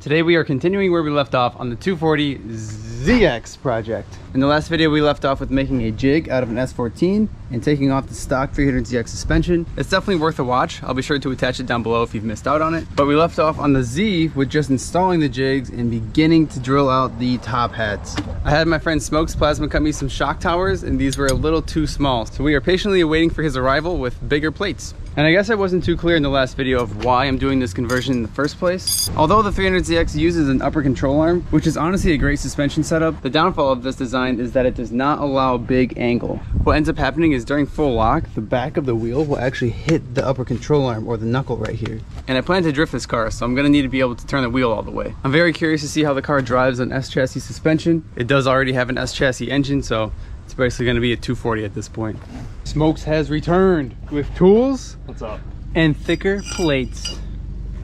Today we are continuing where we left off on the 240ZX project. In the last video we left off with making a jig out of an S14 and taking off the stock 300ZX suspension. It's definitely worth a watch. I'll be sure to attach it down below if you've missed out on it. But we left off on the Z with just installing the jigs and beginning to drill out the top hats. I had my friend Smokes Plasma cut me some shock towers and these were a little too small. So we are patiently awaiting for his arrival with bigger plates. And I guess I wasn't too clear in the last video of why I'm doing this conversion in the first place. Although the 300ZX uses an upper control arm, which is honestly a great suspension setup, the downfall of this design is that it does not allow big angle. What ends up happening is during full lock, the back of the wheel will actually hit the upper control arm or the knuckle right here. And I plan to drift this car, so I'm gonna need to be able to turn the wheel all the way. I'm very curious to see how the car drives on S chassis suspension. It does already have an S chassis engine, so it's basically gonna be a 240 at this point. Smokes has returned with tools. What's up? And thicker plates.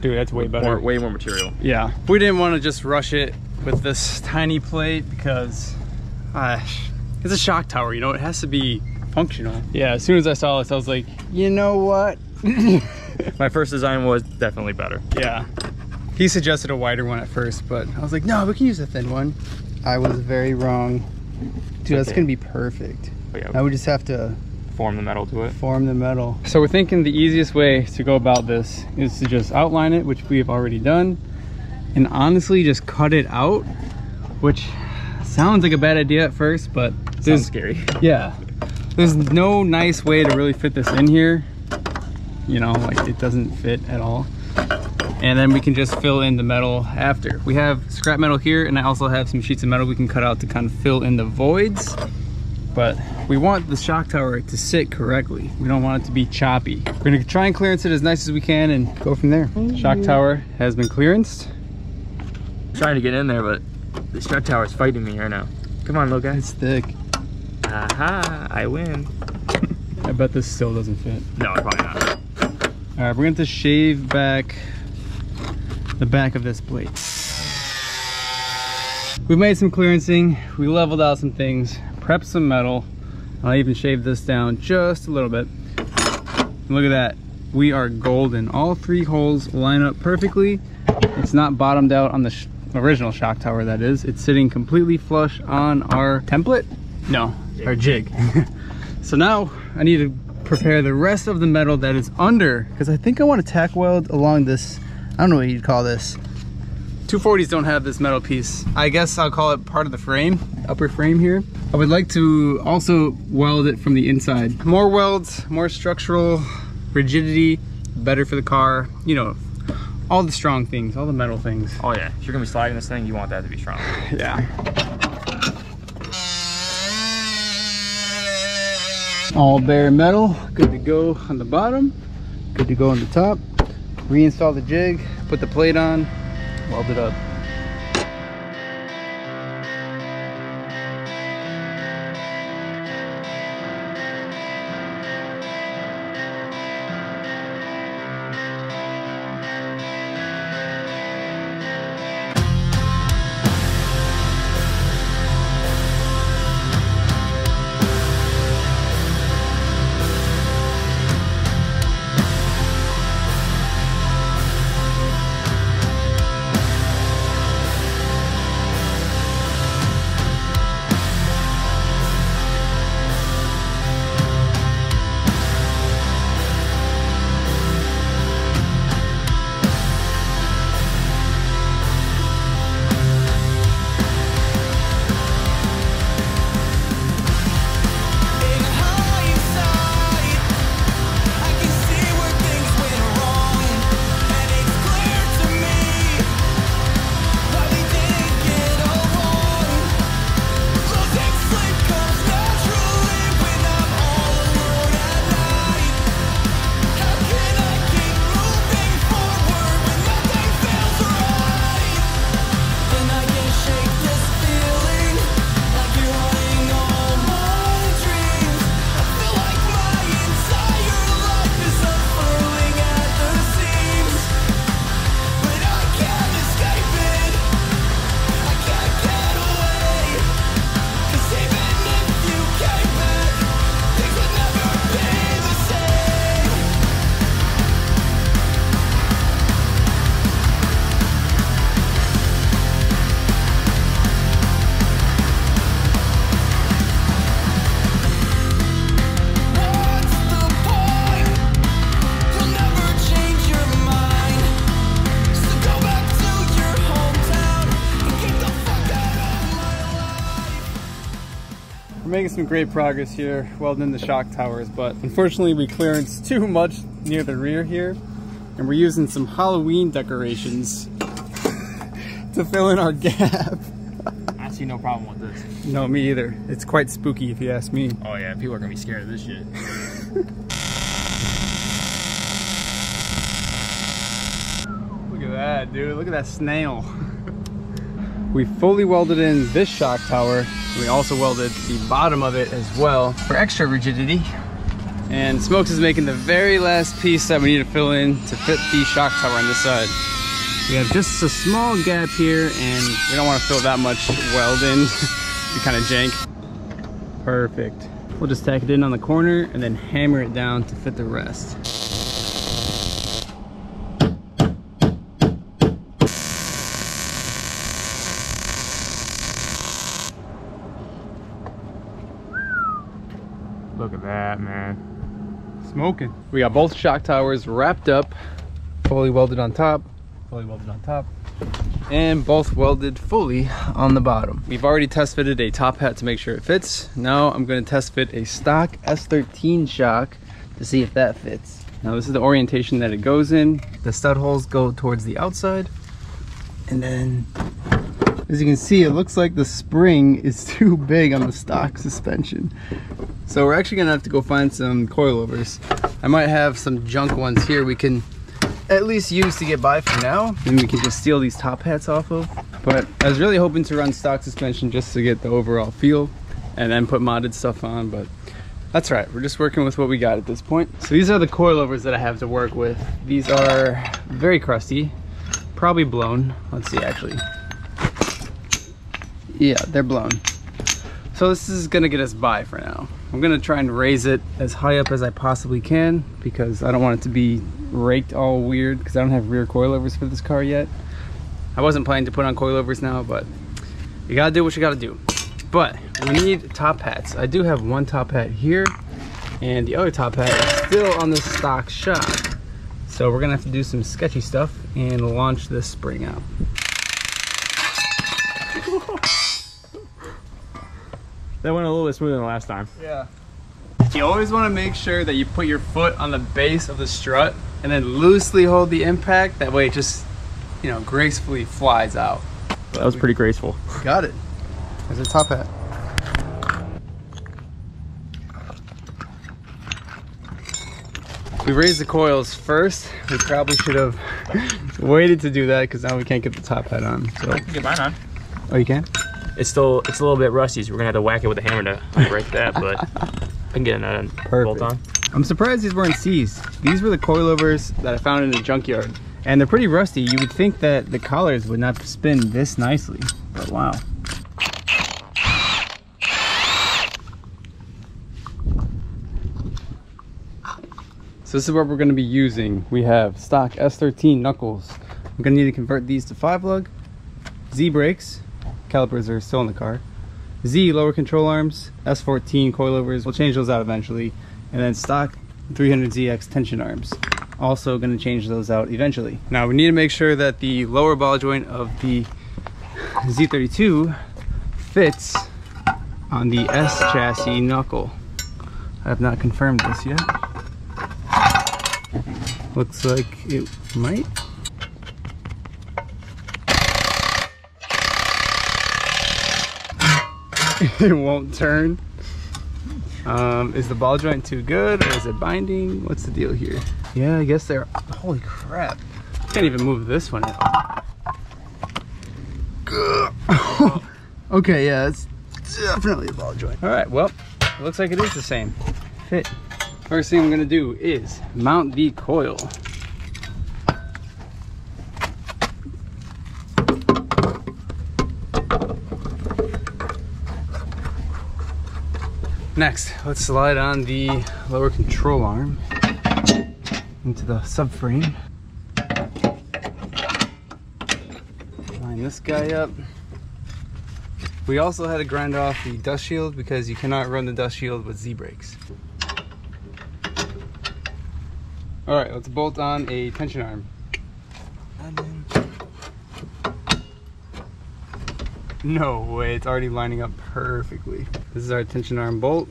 Dude, that's way better. Way more material. Yeah. We didn't want to just rush it with this tiny plate because it's a shock tower, you know, it has to be functional. Yeah, as soon as I saw this, I was like, you know what? My first design was definitely better. Yeah. He suggested a wider one at first, but I was like, no, we can use a thin one. I was very wrong. Dude, that's gonna be perfect. Yeah, now we just have to form the metal to it. Form the metal. So we're thinking the easiest way to go about this is to just outline it, which we have already done, and honestly just cut it out, which sounds like a bad idea at first, but sounds scary. Yeah. There's no nice way to really fit this in here. You know, like it doesn't fit at all. And then we can just fill in the metal after. We have scrap metal here, and I also have some sheets of metal we can cut out to kind of fill in the voids. But we want the shock tower to sit correctly. We don't want it to be choppy. We're gonna try and clearance it as nice as we can and go from there. Shock tower has been clearanced. I'm trying to get in there, but the shock tower is fighting me right now. Come on, little guy. It's thick. Aha, I win. I bet this still doesn't fit. No, probably not. All right, we're going to shave back the back of this plate. We've made some clearancing. We leveled out some things, prepped some metal. I'll even shave this down just a little bit. And look at that. We are golden. All three holes line up perfectly. It's not bottomed out on the original shock tower, that is. It's sitting completely flush on our template. No, our jig. So now I need to prepare the rest of the metal that is under, because I think I want to tack weld along this, I don't know what you'd call this. 240s don't have this metal piece. I guess I'll call it part of the frame, upper frame here. I would like to also weld it from the inside. More welds, more structural rigidity, better for the car. You know, all the strong things, all the metal things. Oh yeah, if you're gonna be sliding this thing, you want that to be strong. Yeah. All bare metal, good to go on the bottom, good to go on the top. Reinstall the jig, put the plate on, weld it up. We're making some great progress here, welding in the shock towers, but unfortunately we clearanced too much near the rear here, and we're using some Halloween decorations to fill in our gap. I see no problem with this. No, me either. It's quite spooky if you ask me. Oh yeah, people are gonna be scared of this shit. Look at that, dude. Look at that snail. We fully welded in this shock tower. We also welded the bottom of it as well for extra rigidity. And Smokes is making the very last piece that we need to fill in to fit the shock tower on this side. We have just a small gap here, and we don't want to fill that much weld in. Be kind of jank. Perfect. We'll just tack it in on the corner and then hammer it down to fit the rest. Look at that, man. Smoking. We got both shock towers wrapped up, fully welded on top, and both welded fully on the bottom. We've already test fitted a top hat to make sure it fits. Now I'm going to test fit a stock S13 shock to see if that fits. Now this is the orientation that it goes in. The stud holes go towards the outside, and then as you can see, it looks like the spring is too big on the stock suspension. So we're actually gonna have to go find some coilovers. I might have some junk ones here we can at least use to get by for now. Then we can just steal these top hats off of. But I was really hoping to run stock suspension just to get the overall feel and then put modded stuff on, but that's right. We're just working with what we got at this point. So these are the coilovers that I have to work with. These are very crusty, probably blown. Let's see actually. Yeah, they're blown. So this is gonna get us by for now. I'm gonna try and raise it as high up as I possibly can because I don't want it to be raked all weird because I don't have rear coilovers for this car yet. I wasn't planning to put on coilovers now, but you gotta do what you gotta do. But we need top hats. I do have one top hat here, and the other top hat is still on the stock shock. So we're gonna have to do some sketchy stuff and launch this spring out. That went a little bit smoother than last time. Yeah. You always want to make sure that you put your foot on the base of the strut and then loosely hold the impact. That way it just, you know, gracefully flies out. That was pretty graceful. Got it. There's a top hat. We raised the coils first. We probably should have waited to do that because now we can't get the top hat on. So. I can get mine on. Oh, you can? It's a little bit rusty, so we're gonna have to whack it with a hammer to break that, but I can get another bolt on. I'm surprised these weren't C's. These were the coilovers that I found in the junkyard, and they're pretty rusty. You would think that the collars would not spin this nicely, but wow. So this is what we're going to be using. We have stock S13 knuckles. I'm going to need to convert these to 5-lug. Z brakes. Calipers are still in the car. Z lower control arms. S14 coilovers. We'll change those out eventually. And then stock 300ZX tension arms. Also going to change those out eventually. Now we need to make sure that the lower ball joint of the Z32 fits on the S chassis knuckle. I have not confirmed this yet. Looks like it might. It won't turn. Is the ball joint too good, or is it binding? What's the deal here? Yeah, I guess they're. Holy crap! Can't even move this one out. Okay, yeah, it's definitely a ball joint. All right, well, it looks like it is the same fit. First thing I'm gonna do is mount the coil. Next, let's slide on the lower control arm into the subframe. Line this guy up. We also had to grind off the dust shield because you cannot run the dust shield with Z brakes. All right, let's bolt on a tension arm. No way, it's already lining up perfectly. This is our tension arm bolt.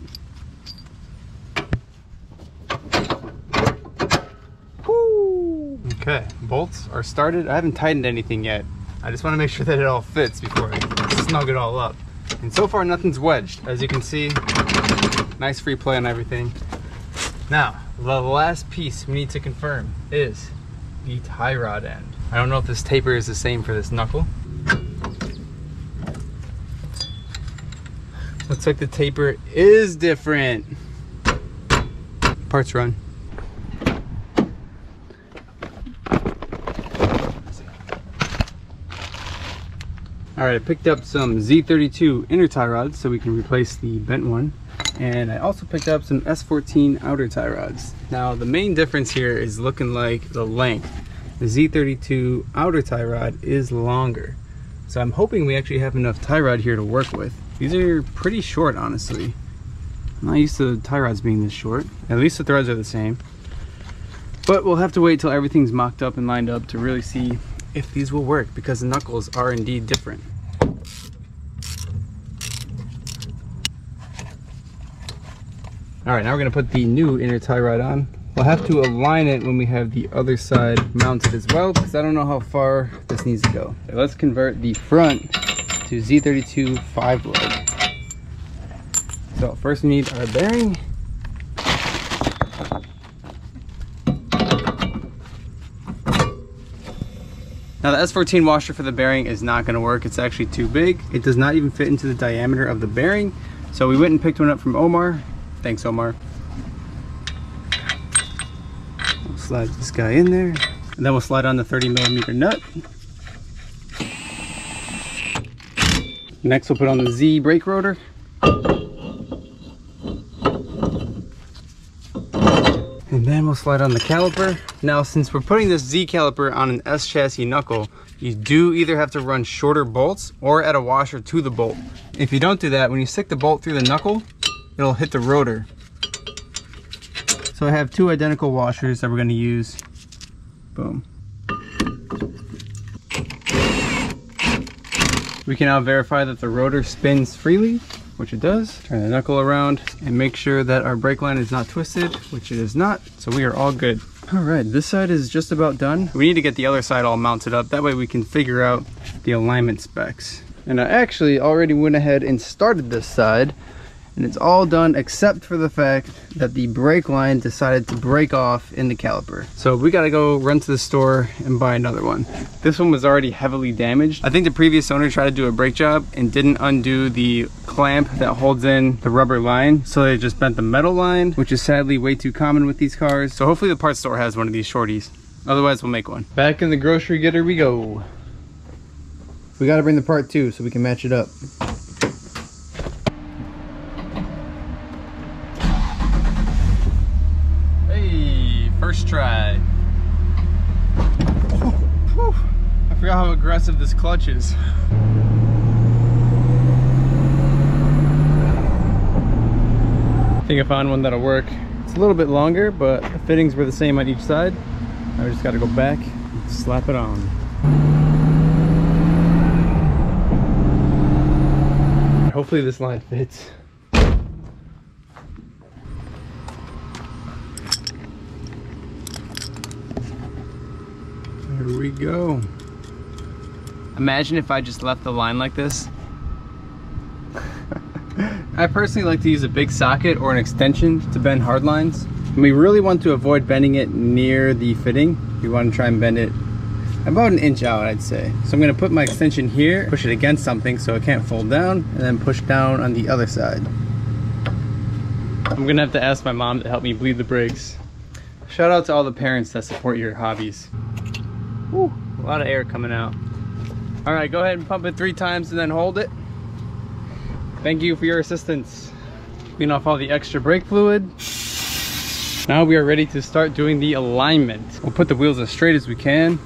Woo! Okay, bolts are started. I haven't tightened anything yet. I just want to make sure that it all fits before I snug it all up. And so far nothing's wedged. As you can see, nice free play on everything. Now, the last piece we need to confirm is the tie rod end. I don't know if this taper is the same for this knuckle. Looks like the taper is different. Parts run. All right, I picked up some Z32 inner tie rods so we can replace the bent one. And I also picked up some S14 outer tie rods. Now the main difference here is looking like the length. The Z32 outer tie rod is longer. So I'm hoping we actually have enough tie rod here to work with. These are pretty short, honestly. I'm not used to tie rods being this short. At least the threads are the same. But we'll have to wait till everything's mocked up and lined up to really see if these will work, because the knuckles are indeed different. All right, now we're gonna put the new inner tie rod on. We'll have to align it when we have the other side mounted as well, because I don't know how far this needs to go. So let's convert the front to Z32 5-load. So first we need our bearing. Now the S14 washer for the bearing is not going to work. It's actually too big. It does not even fit into the diameter of the bearing. So we went and picked one up from Omar. Thanks, Omar. We'll slide this guy in there. And then we'll slide on the 30mm nut. Next we'll put on the Z brake rotor. And then we'll slide on the caliper. Now, since we're putting this Z caliper on an S chassis knuckle, you do either have to run shorter bolts or add a washer to the bolt. If you don't do that, when you stick the bolt through the knuckle, it'll hit the rotor. So I have two identical washers that we're gonna use. Boom. We can now verify that the rotor spins freely, which it does. Turn the knuckle around and make sure that our brake line is not twisted, which it is not. So we are all good. All right, this side is just about done. We need to get the other side all mounted up. That way we can figure out the alignment specs. And I actually already went ahead and started this side, and it's all done except for the fact that the brake line decided to break off in the caliper. So we gotta go run to the store and buy another one. This one was already heavily damaged. I think the previous owner tried to do a brake job and didn't undo the clamp that holds in the rubber line. So they just bent the metal line, which is sadly way too common with these cars. So hopefully the parts store has one of these shorties. Otherwise we'll make one. Back in the grocery getter we go. We gotta bring the part too so we can match it up. First try. Oh, I forgot how aggressive this clutch is. I think I found one that'll work. It's a little bit longer, but the fittings were the same on each side. Now we just gotta go back and slap it on. Hopefully this line fits. Here we go. Imagine if I just left the line like this. I personally like to use a big socket or an extension to bend hard lines. And we really want to avoid bending it near the fitting. We want to try and bend it about an inch out, I'd say. So I'm going to put my extension here, push it against something so it can't fold down, and then push down on the other side. I'm going to have to ask my mom to help me bleed the brakes. Shout out to all the parents that support your hobbies. Woo, a lot of air coming out. All right, go ahead and pump it 3 times and then hold it. Thank you for your assistance. Clean off all the extra brake fluid. Now we are ready to start doing the alignment. We'll put the wheels as straight as we can.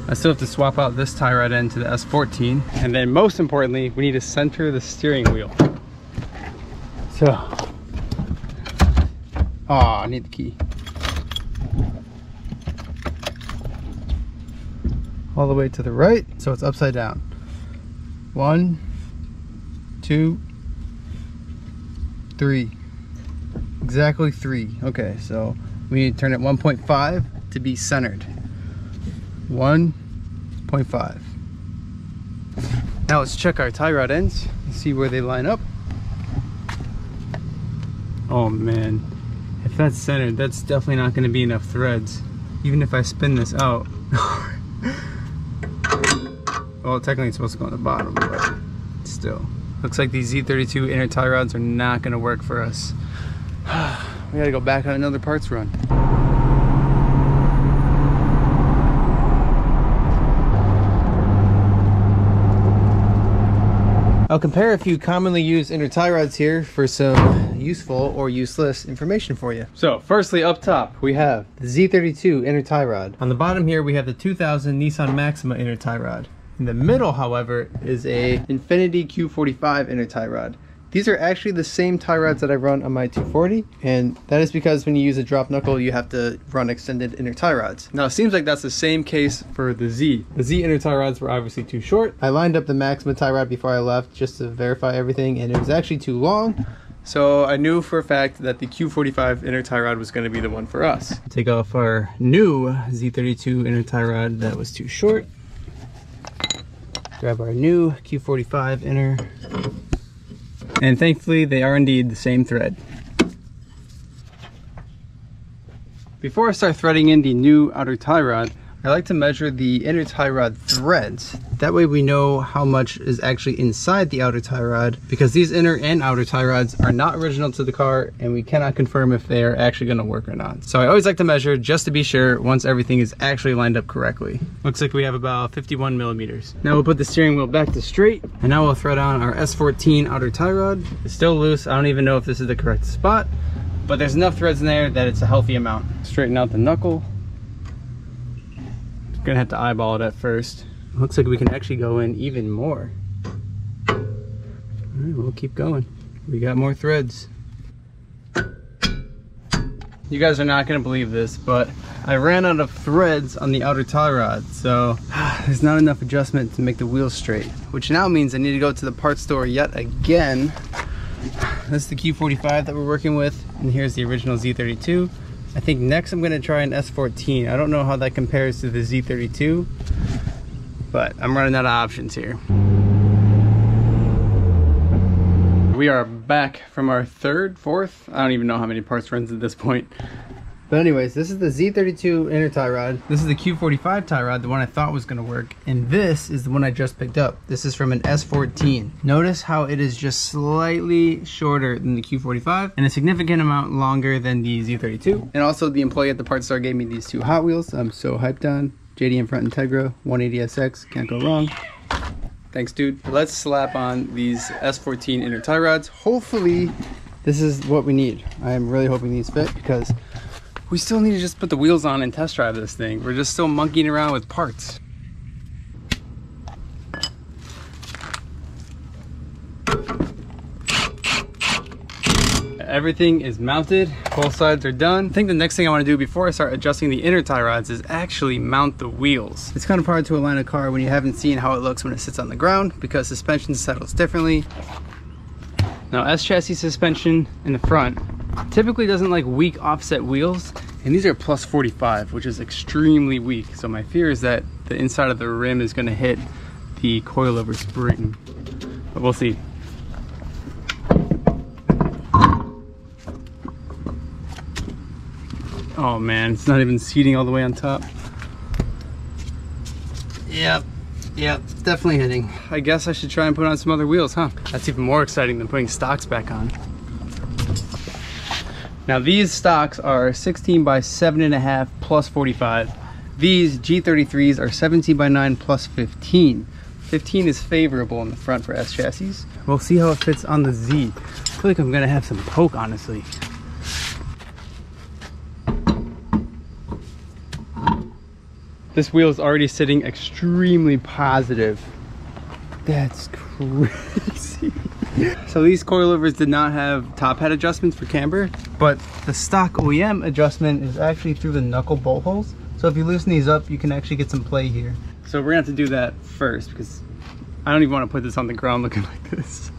I still have to swap out this tie rod end to the S14. And then most importantly, we need to center the steering wheel. So, I need the key. All the way to the right, so it's upside down. 1, 2, 3. Exactly 3. Okay, so we need to turn it 1.5 to be centered. 1.5. Now let's check our tie rod ends and see where they line up. Oh man, if that's centered, that's definitely not going to be enough threads. Even if I spin this out. Well, technically it's supposed to go on the bottom, but still. Looks like these Z32 inner tie rods are not going to work for us. We gotta go back on another parts run. I'll compare a few commonly used inner tie rods here for some useful or useless information for you. So firstly, up top we have the Z32 inner tie rod. On the bottom here we have the 2000 Nissan Maxima inner tie rod. In the middle, however, is a Infinity Q45 inner tie rod. These are actually the same tie rods that I run on my 240, and that is because when you use a drop knuckle, you have to run extended inner tie rods. Now, it seems like that's the same case for the Z. The Z inner tie rods were obviously too short. I lined up the Maxima tie rod before I left just to verify everything, and it was actually too long. So I knew for a fact that the Q45 inner tie rod was going to be the one for us. Take off our new Z32 inner tie rod that was too short. Grab our new Q45 inner. And thankfully, they are indeed the same thread. Before I start threading in the new outer tie rod, I like to measure the inner tie rod threads. That way we know how much is actually inside the outer tie rod, because these inner and outer tie rods are not original to the car and we cannot confirm if they are actually going to work or not. So I always like to measure just to be sure once everything is actually lined up correctly. Looks like we have about 51 millimeters. Now we'll put the steering wheel back to straight, and now we'll thread on our S14 outer tie rod. It's still loose. I don't even know if this is the correct spot, but there's enough threads in there that it's a healthy amount. Straighten out the knuckle. Gonna have to eyeball it at first. Looks like we can actually go in even more. All right, we'll keep going. We got more threads. You guys are not gonna believe this, but I ran out of threads on the outer tie rod, so there's not enough adjustment to make the wheels straight, which now means I need to go to the parts store yet again. This is the Q45 that we're working with, and here's the original Z32. I think next I'm gonna try an S14. I don't know how that compares to the Z32, but I'm running out of options here. We are back from our third, fourth, I don't even know how many parts runs at this point. But anyways, this is the Z32 inner tie rod. This is the Q45 tie rod, the one I thought was gonna work. And this is the one I just picked up. This is from an S14. Notice how it is just slightly shorter than the Q45 and a significant amount longer than the Z32. And also the employee at the parts store gave me these two Hot Wheels I'm so hyped on. JDM Front Integra 180SX, can't go wrong. Thanks, dude. Let's slap on these S14 inner tie rods. Hopefully this is what we need. I am really hoping these fit, because we still need to just put the wheels on and test drive this thing. We're just still monkeying around with parts. Everything is mounted, both sides are done. I think the next thing I want to do before I start adjusting the inner tie rods is actually mount the wheels. It's kind of hard to align a car when you haven't seen how it looks when it sits on the ground, because suspension settles differently. Now, S-chassis suspension in the front typically doesn't like weak offset wheels, and these are plus 45, which is extremely weak. So my fear is that the inside of the rim is going to hit the coilover spring, but we'll see. Oh man, it's not even seating all the way on top. Yep, it's definitely hitting. I guess I should try and put on some other wheels, huh? That's even more exciting than putting stocks back on. Now these stocks are 16 by 7.5 plus 45. These G33s are 17 by 9 plus 15. 15 is favorable in the front for S chassis. We'll see how it fits on the Z. I feel like I'm gonna have some poke, honestly. This wheel is already sitting extremely positive. That's crazy. So these coilovers did not have top head adjustments for camber, but the stock OEM adjustment is actually through the knuckle bolt holes. So if you loosen these up, you can actually get some play here. So we're gonna have to do that first, because I don't even want to put this on the ground looking like this.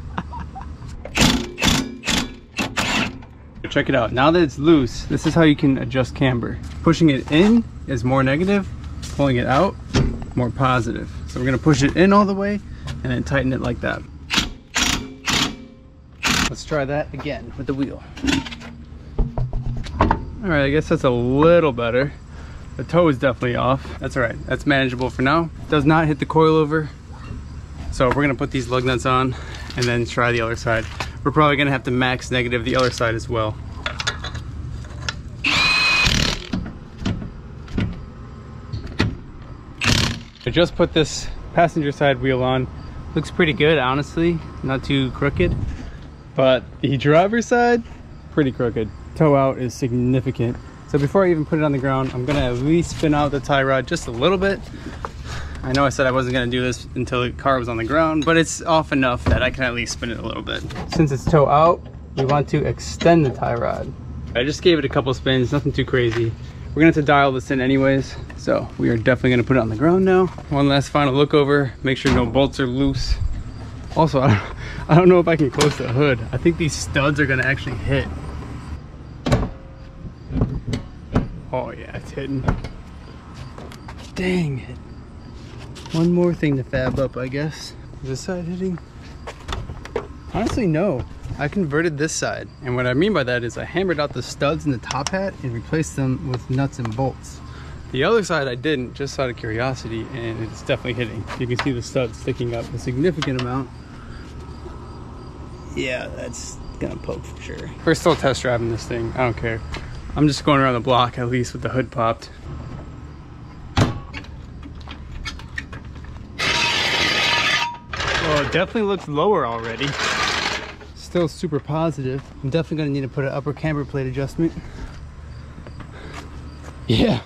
check it out. Now that it's loose, this is how you can adjust camber. Pushing it in is more negative, pulling it out, more positive. So we're gonna push it in all the way and then tighten it like that. Let's try that again with the wheel. All right, I guess that's a little better. The toe is definitely off. That's all right, that's manageable for now. Does not hit the coilover. So we're gonna put these lug nuts on and then try the other side. We're probably gonna have to max negative the other side as well. I just put this passenger side wheel on. Looks pretty good, honestly. Not too crooked. But the driver's side, pretty crooked. Toe out is significant. So before I even put it on the ground, I'm gonna at least spin out the tie rod just a little bit. I know I said I wasn't gonna do this until the car was on the ground, but it's off enough that I can at least spin it a little bit. Since it's toe out, we want to extend the tie rod. I just gave it a couple spins, nothing too crazy. We're gonna have to dial this in anyways, so we are definitely gonna put it on the ground now. One last final look over, make sure no bolts are loose. Also, I don't know if I can close the hood. I think these studs are gonna actually hit. Oh yeah, it's hitting. Dang it. One more thing to fab up, I guess. Is this side hitting? Honestly, no. I converted this side. And what I mean by that is I hammered out the studs in the top hat and replaced them with nuts and bolts. The other side I didn't, just out of curiosity, and it's definitely hitting. You can see the studs sticking up a significant amount. Yeah, that's gonna poke for sure. We're still test driving this thing, I don't care. I'm just going around the block at least with the hood popped. Oh, it definitely looks lower already. Still super positive. I'm definitely gonna need to put an upper camber plate adjustment. Yeah,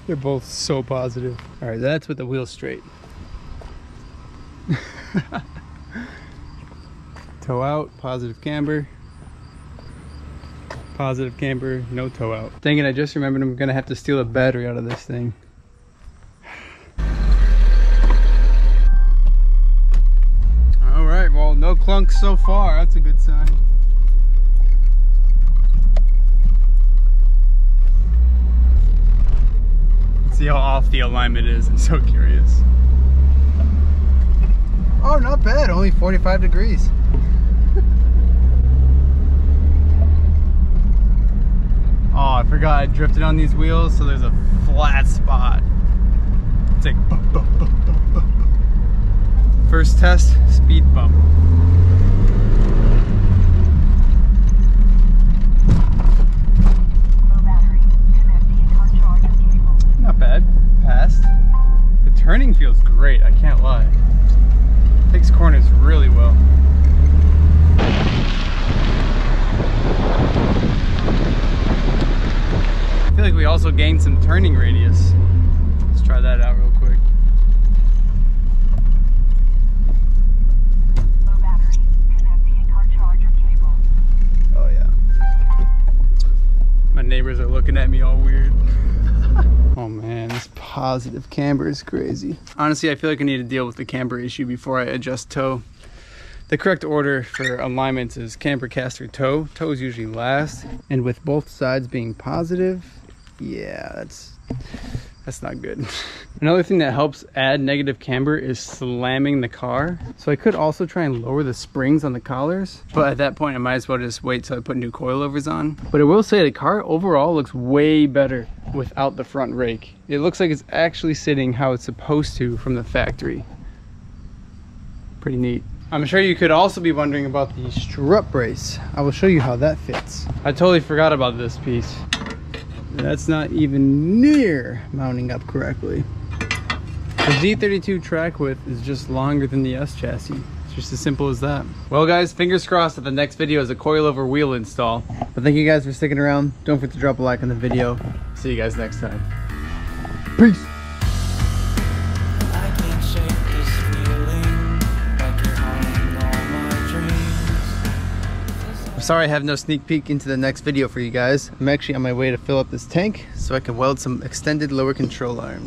they're both so positive. All right, that's with the wheel straight. Toe out, positive camber. Positive camber, no toe out. Dang it, I just remembered I'm gonna have to steal a battery out of this thing. All right, well, no clunks so far. That's a good sign. Let's see how off the alignment is. I'm so curious. Oh, not bad, only 45 degrees. Oh, I forgot I drifted on these wheels, so there's a flat spot. It's like bump, bump, bump, bump, bump. First test, speed bump. Not bad, passed. The turning feels great, I can't lie. Takes corners really well. I feel like we also gained some turning radius. Let's try that out real quick. Low battery. Connect the in-car charger cable. Oh yeah. My neighbors are looking at me all weird. Oh man, this positive camber is crazy. Honestly, I feel like I need to deal with the camber issue before I adjust toe. The correct order for alignments is camber, caster, toe. Toe is usually last. And with both sides being positive, yeah, that's not good. Another thing that helps add negative camber is slamming the car. So I could also try and lower the springs on the collars, but at that point I might as well just wait till I put new coilovers on. But I will say the car overall looks way better without the front rake. It looks like it's actually sitting how it's supposed to from the factory. Pretty neat. I'm sure you could also be wondering about the strut brace. I will show you how that fits. I totally forgot about this piece. That's not even near mounting up correctly. The Z32 track width is just longer than the S chassis. It's just as simple as that. Well guys, fingers crossed that the next video is a coilover wheel install. But thank you guys for sticking around. Don't forget to drop a like on the video. See you guys next time. Peace. Sorry I have no sneak peek into the next video for you guys. I'm actually on my way to fill up this tank so I can weld some extended lower control arms.